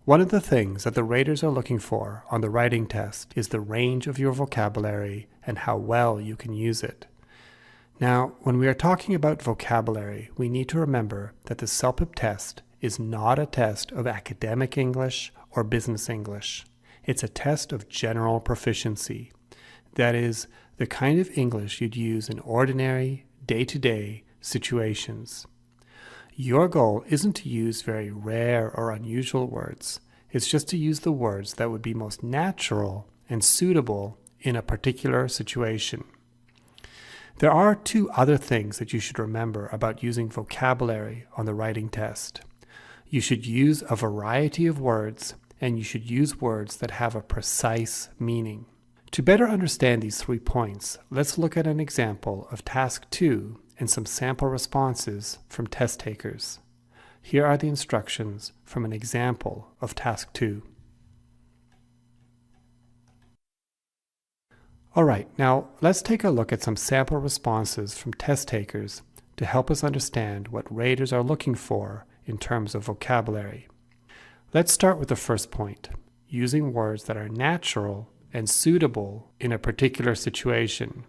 One of the things that the raters are looking for on the writing test is the range of your vocabulary and how well you can use it. Now, when we are talking about vocabulary, we need to remember that the Celpip test is not a test of academic English or business English. It's a test of general proficiency. That is, the kind of English you'd use in ordinary, day-to-day situations. Your goal isn't to use very rare or unusual words. It's just to use the words that would be most natural and suitable in a particular situation. There are two other things that you should remember about using vocabulary on the writing test. You should use a variety of words, and you should use words that have a precise meaning. To better understand these 3 points, let's look at an example of Task 2 and some sample responses from test takers. Here are the instructions from an example of Task 2. Alright, now let's take a look at some sample responses from test takers to help us understand what raters are looking for in terms of vocabulary. Let's start with the first point, using words that are natural and suitable in a particular situation.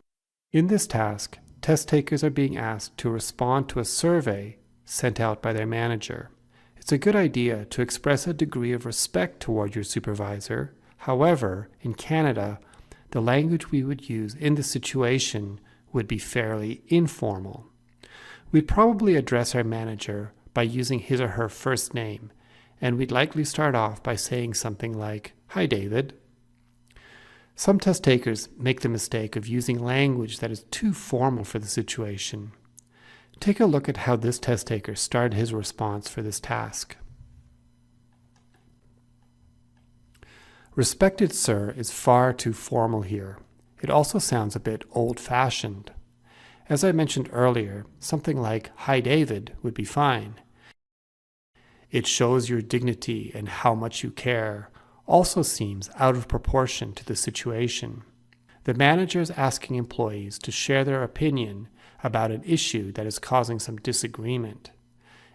In this task, test takers are being asked to respond to a survey sent out by their manager. It's a good idea to express a degree of respect toward your supervisor. However, in Canada, the language we would use in this situation would be fairly informal. We'd probably address our manager by using his or her first name, and we'd likely start off by saying something like, "Hi, David." Some test takers make the mistake of using language that is too formal for the situation. Take a look at how this test taker started his response for this task. "Respected sir" is far too formal here. It also sounds a bit old-fashioned. As I mentioned earlier, something like "Hi, David" would be fine. "It shows your dignity and how much you care" also seems out of proportion to the situation. The manager is asking employees to share their opinion about an issue that is causing some disagreement.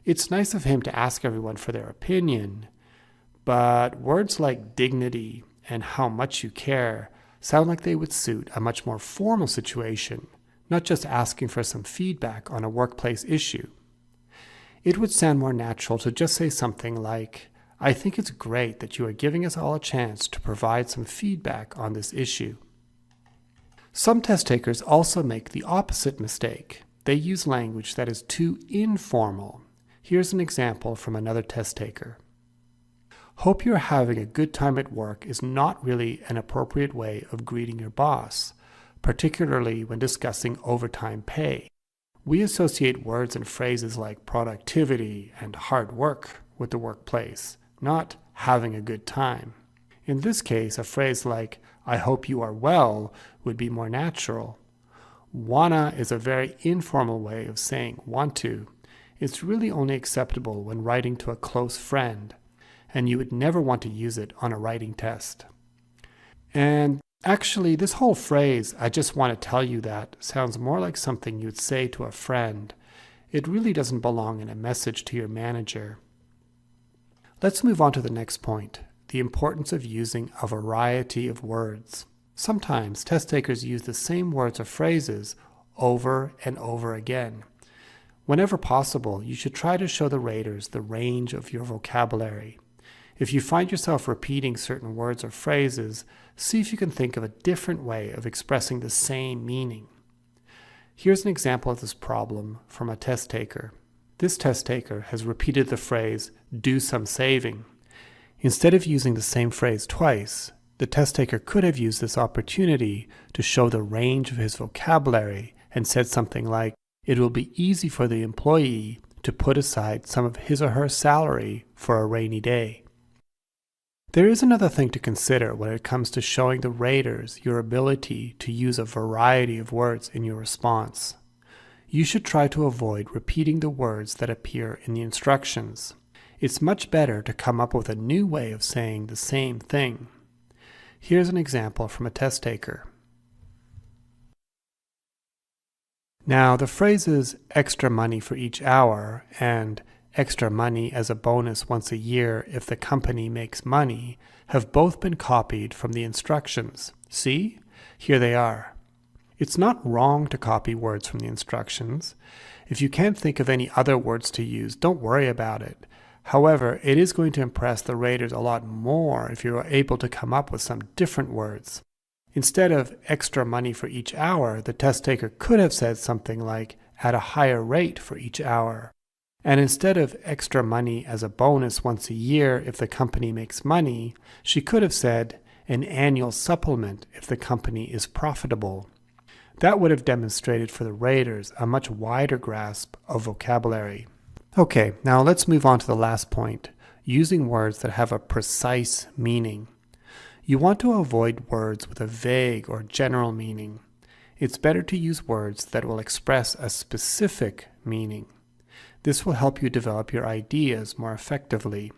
It's nice of him to ask everyone for their opinion, but words like dignity and how much you care sound like they would suit a much more formal situation, not just asking for some feedback on a workplace issue. It would sound more natural to just say something like, "I think it's great that you are giving us all a chance to provide some feedback on this issue." Some test takers also make the opposite mistake. They use language that is too informal. Here's an example from another test taker. "Hope you're having a good time at work" is not really an appropriate way of greeting your boss, particularly when discussing overtime pay. We associate words and phrases like productivity and hard work with the workplace, not having a good time. In this case, a phrase like, "I hope you are well" would be more natural. "Wanna" is a very informal way of saying "want to." It's really only acceptable when writing to a close friend, and you would never want to use it on a writing test. And actually, this whole phrase, "I just want to tell you that," sounds more like something you'd say to a friend. It really doesn't belong in a message to your manager. Let's move on to the next point, the importance of using a variety of words. Sometimes test takers use the same words or phrases over and over again. Whenever possible, you should try to show the raters the range of your vocabulary. If you find yourself repeating certain words or phrases, see if you can think of a different way of expressing the same meaning. Here's an example of this problem from a test taker. This test taker has repeated the phrase, "do some saving." Instead of using the same phrase twice, the test taker could have used this opportunity to show the range of his vocabulary and said something like, "It will be easy for the employee to put aside some of his or her salary for a rainy day." There is another thing to consider when it comes to showing the raters your ability to use a variety of words in your response. You should try to avoid repeating the words that appear in the instructions. It's much better to come up with a new way of saying the same thing. Here's an example from a test taker. Now, the phrases "extra money for each hour" and extra money as a bonus once a year if the company makes money have both been copied from the instructions. See? Here they are. It's not wrong to copy words from the instructions. If you can't think of any other words to use, don't worry about it. However, it is going to impress the raters a lot more if you are able to come up with some different words. Instead of extra money for each hour, the test taker could have said something like at a higher rate for each hour. And instead of extra money as a bonus once a year if the company makes money, she could have said an annual supplement if the company is profitable. That would have demonstrated for the raters a much wider grasp of vocabulary. Okay, now let's move on to the last point, using words that have a precise meaning. You want to avoid words with a vague or general meaning. It's better to use words that will express a specific meaning. This will help you develop your ideas more effectively.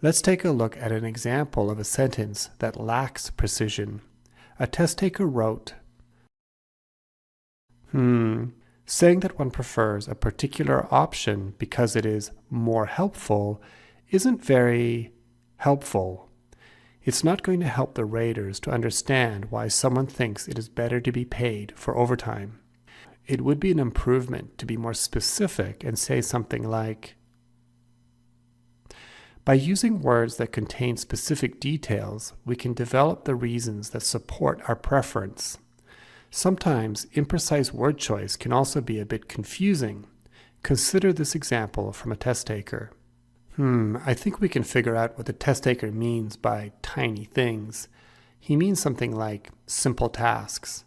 Let's take a look at an example of a sentence that lacks precision. A test taker wrote, saying that one prefers a particular option because it is more helpful isn't very helpful. It's not going to help the raters to understand why someone thinks it is better to be paid for overtime. It would be an improvement to be more specific and say something like, by using words that contain specific details, we can develop the reasons that support our preference. Sometimes imprecise word choice can also be a bit confusing. Consider this example from a test taker. I think we can figure out what the test taker means by tiny things. He means something like simple tasks.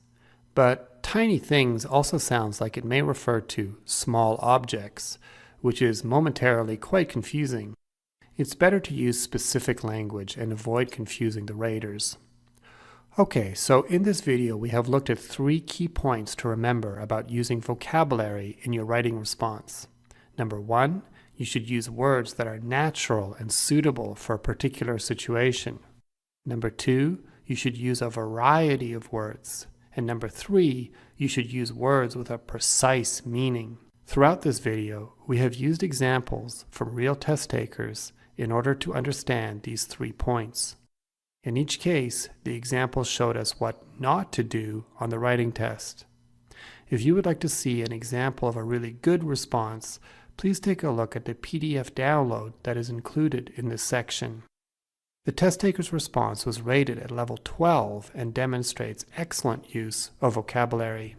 But tiny things also sounds like it may refer to small objects, which is momentarily quite confusing. It's better to use specific language and avoid confusing the raters. Okay, so in this video we have looked at 3 key points to remember about using vocabulary in your writing response. Number 1, you should use words that are natural and suitable for a particular situation. Number 2, you should use a variety of words. And number 3, you should use words with a precise meaning. Throughout this video, we have used examples from real test takers in order to understand these 3 points. In each case, the examples showed us what not to do on the writing test. If you would like to see an example of a really good response, please take a look at the PDF download that is included in this section. The test taker's response was rated at level 12 and demonstrates excellent use of vocabulary.